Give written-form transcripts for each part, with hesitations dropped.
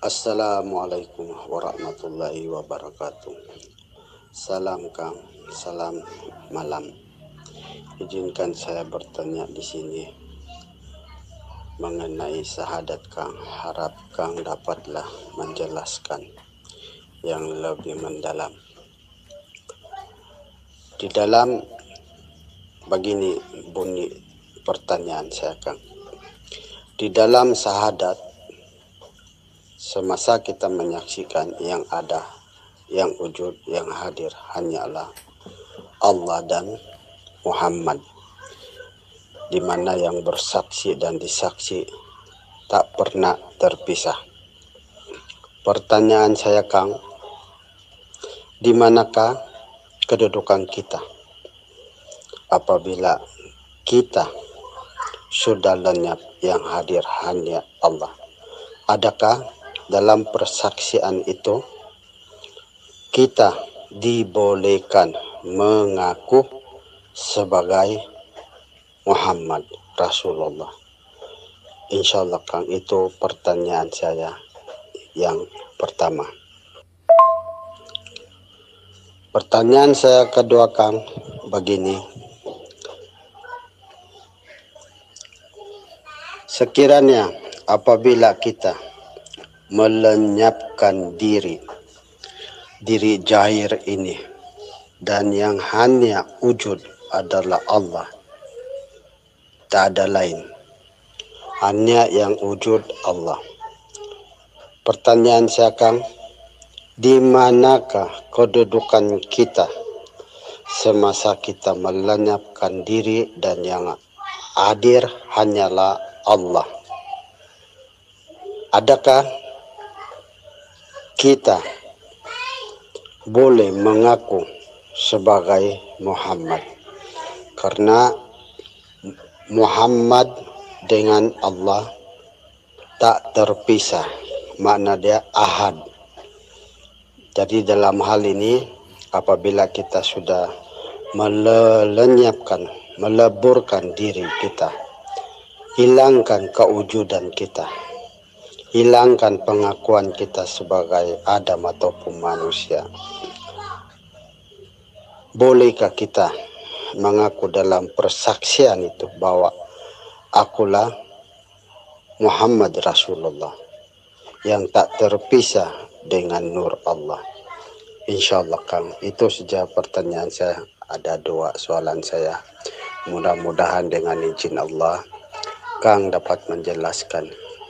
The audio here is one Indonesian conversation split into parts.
Assalamualaikum warahmatullahi wabarakatuh. Salam Kang, salam malam. Izinkan saya bertanya di sini mengenai syahadat Kang. Harap Kang dapatlah menjelaskan yang lebih mendalam. Di dalam begini bunyi pertanyaan saya Kang. Di dalam syahadat semasa kita menyaksikan yang ada, yang wujud, yang hadir hanyalah Allah dan Muhammad, di mana yang bersaksi dan disaksi tak pernah terpisah. Pertanyaan saya Kang, di manakah kedudukan kita apabila kita sudah lenyap, yang hadir hanya Allah? Adakah dalam persaksian itu kita dibolehkan mengaku sebagai Muhammad Rasulullah? Insya Allah Kang, itu pertanyaan saya yang pertama. Pertanyaan saya kedua Kang, begini. Sekiranya apabila kita melenyapkan diri zahir ini, dan yang hanya wujud adalah Allah, tak ada lain, hanya yang wujud Allah. Pertanyaan saya Kang, di manakah kedudukan kita semasa kita melenyapkan diri dan yang hadir hanyalah Allah? Adakah kita boleh mengaku sebagai Muhammad? Karena Muhammad dengan Allah tak terpisah, makna dia ahad. Jadi dalam hal ini apabila kita sudah melenyapkan, meleburkan diri kita, hilangkan kewujudan kita, hilangkan pengakuan kita sebagai Adam ataupun manusia, bolehkah kita mengaku dalam persaksian itu bahwa akulah Muhammad Rasulullah yang tak terpisah dengan nur Allah? Insya Allah Kang, itu saja pertanyaan saya. Ada dua soalan saya. Mudah-mudahan dengan izin Allah Kang dapat menjelaskan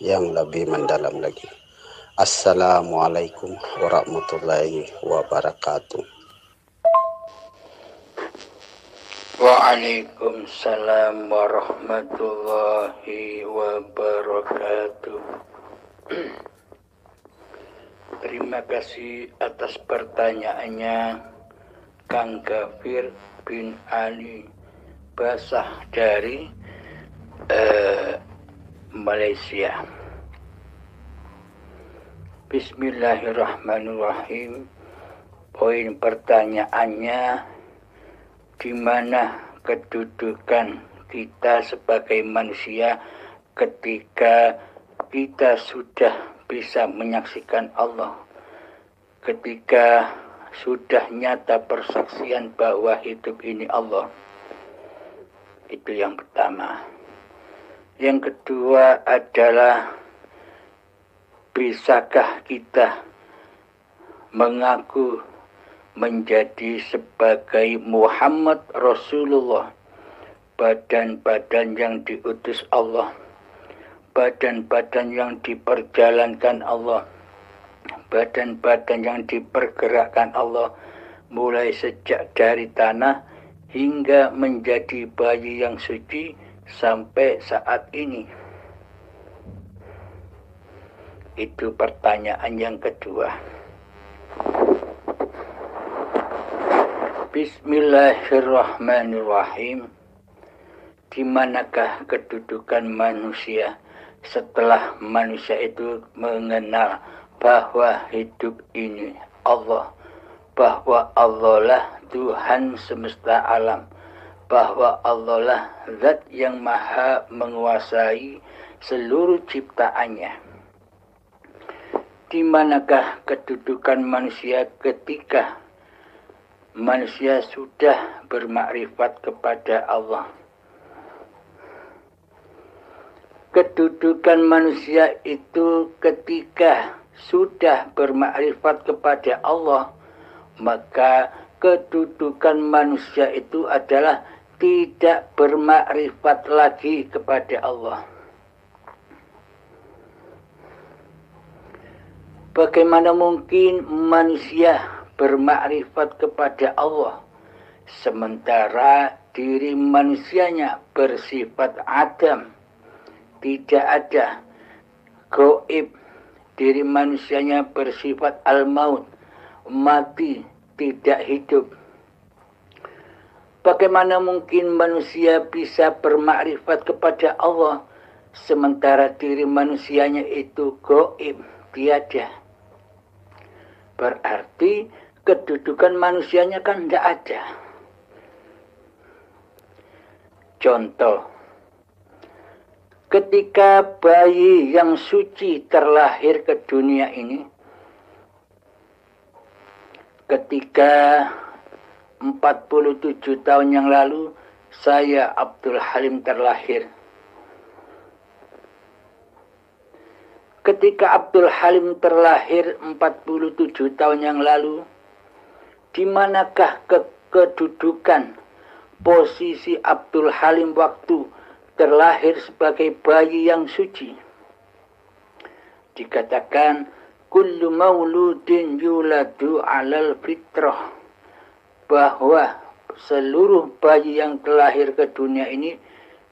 yang lebih mendalam lagi. Assalamualaikum warahmatullahi wabarakatuh. Waalaikumsalam warahmatullahi wabarakatuh. Terima kasih atas pertanyaannya Kang Gafir bin Ali Basah dari Malaysia. Bismillahirrahmanirrahim. Poin pertanyaannya, di mana kedudukan kita sebagai manusia ketika kita sudah bisa menyaksikan Allah, ketika sudah nyata persaksian bahwa hidup ini Allah. Itu yang pertama. Yang kedua adalah, bisakah kita mengaku menjadi sebagai Muhammad Rasulullah, badan-badan yang diutus Allah, badan-badan yang diperjalankan Allah, badan-badan yang dipergerakkan Allah, mulai sejak dari tanah hingga menjadi bayi yang suci sampai saat ini? Itu pertanyaan yang kedua. Bismillahirrahmanirrahim. Di manakah kedudukan manusia setelah manusia itu mengenal bahwa hidup ini Allah, bahwa Allah lah Tuhan semesta alam, bahwa Allah lah Zat yang maha menguasai seluruh ciptaannya. Di manakah kedudukan manusia ketika manusia sudah bermakrifat kepada Allah? Kedudukan manusia itu ketika sudah bermakrifat kepada Allah, maka kedudukan manusia itu adalah tidak bermakrifat lagi kepada Allah. Bagaimana mungkin manusia bermakrifat kepada Allah sementara diri manusianya bersifat adam, tidak ada, gaib, diri manusianya bersifat al-maut, mati, tidak hidup. Bagaimana mungkin manusia bisa bermakrifat kepada Allah sementara diri manusianya itu gaib, tiada? Berarti kedudukan manusianya kan tidak ada. Contoh, ketika bayi yang suci terlahir ke dunia ini, ketika 47 tahun yang lalu saya Abdul Halim terlahir. Ketika Abdul Halim terlahir 47 tahun yang lalu, di manakah kedudukan posisi Abdul Halim waktu terlahir sebagai bayi yang suci? Dikatakan kullu mauludin yuladu 'alal fitrah, bahwa seluruh bayi yang terlahir ke dunia ini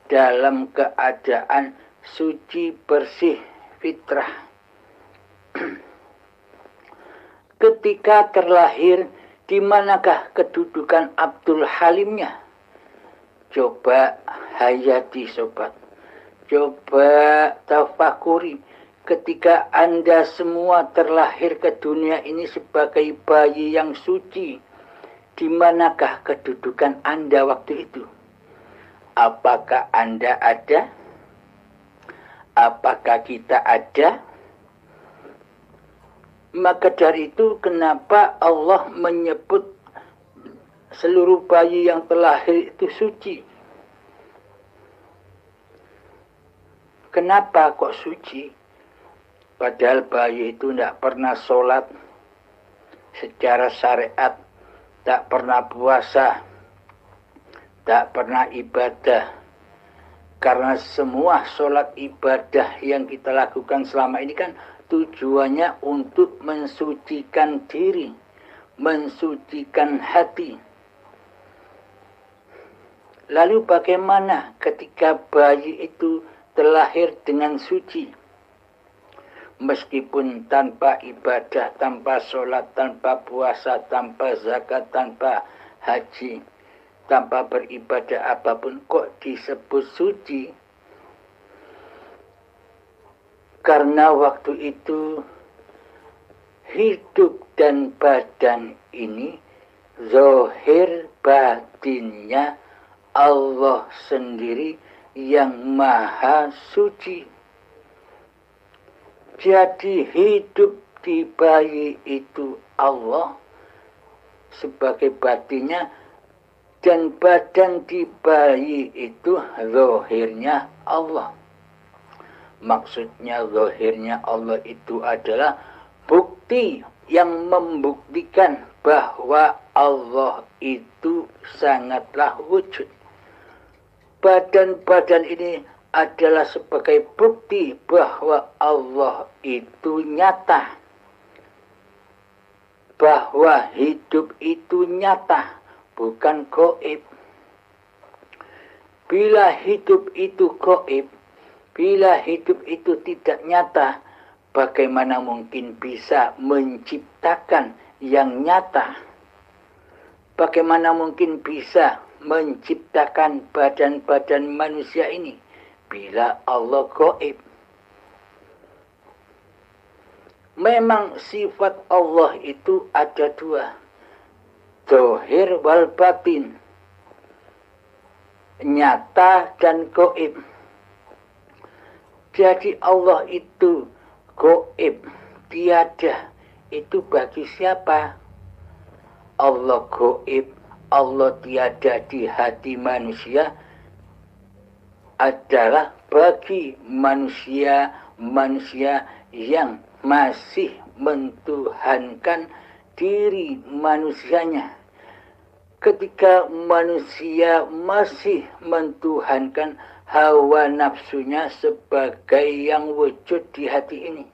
dalam keadaan suci, bersih, fitrah. Ketika terlahir, di manakah kedudukan Abdul Halimnya? Coba hayati sobat. Coba tafakuri. Ketika Anda semua terlahir ke dunia ini sebagai bayi yang suci, di manakah kedudukan Anda waktu itu? Apakah Anda ada? Apakah kita ada? Maka dari itu kenapa Allah menyebut seluruh bayi yang terlahir itu suci? Kenapa kok suci? Padahal bayi itu tidak pernah sholat secara syariat, tak pernah puasa, tak pernah ibadah. Karena semua sholat ibadah yang kita lakukan selama ini kan tujuannya untuk mensucikan diri, mensucikan hati. Lalu bagaimana ketika bayi itu terlahir dengan suci? Meskipun tanpa ibadah, tanpa sholat, tanpa puasa, tanpa zakat, tanpa haji, tanpa beribadah apapun, kok disebut suci? Karena waktu itu hidup dan badan ini zahir batinnya Allah sendiri yang maha suci. Jadi hidup di bayi itu Allah sebagai batinnya, dan badan di bayi itu zahirnya Allah. Maksudnya zahirnya Allah itu adalah bukti yang membuktikan bahwa Allah itu sangatlah wujud. Badan-badan ini adalah sebagai bukti bahwa Allah itu nyata. Bahwa hidup itu nyata, bukan gaib. Bila hidup itu gaib, bila hidup itu tidak nyata, bagaimana mungkin bisa menciptakan yang nyata? Bagaimana mungkin bisa menciptakan badan-badan manusia ini bila Allah gaib? Memang sifat Allah itu ada dua, zahir wal batin, nyata dan gaib. Jadi Allah itu gaib, tiada itu bagi siapa? Allah gaib, Allah tiada di hati manusia adalah bagi manusia yang masih mentuhankan diri manusianya. Ketika manusia masih mentuhankan hawa nafsunya sebagai yang wujud di hati ini,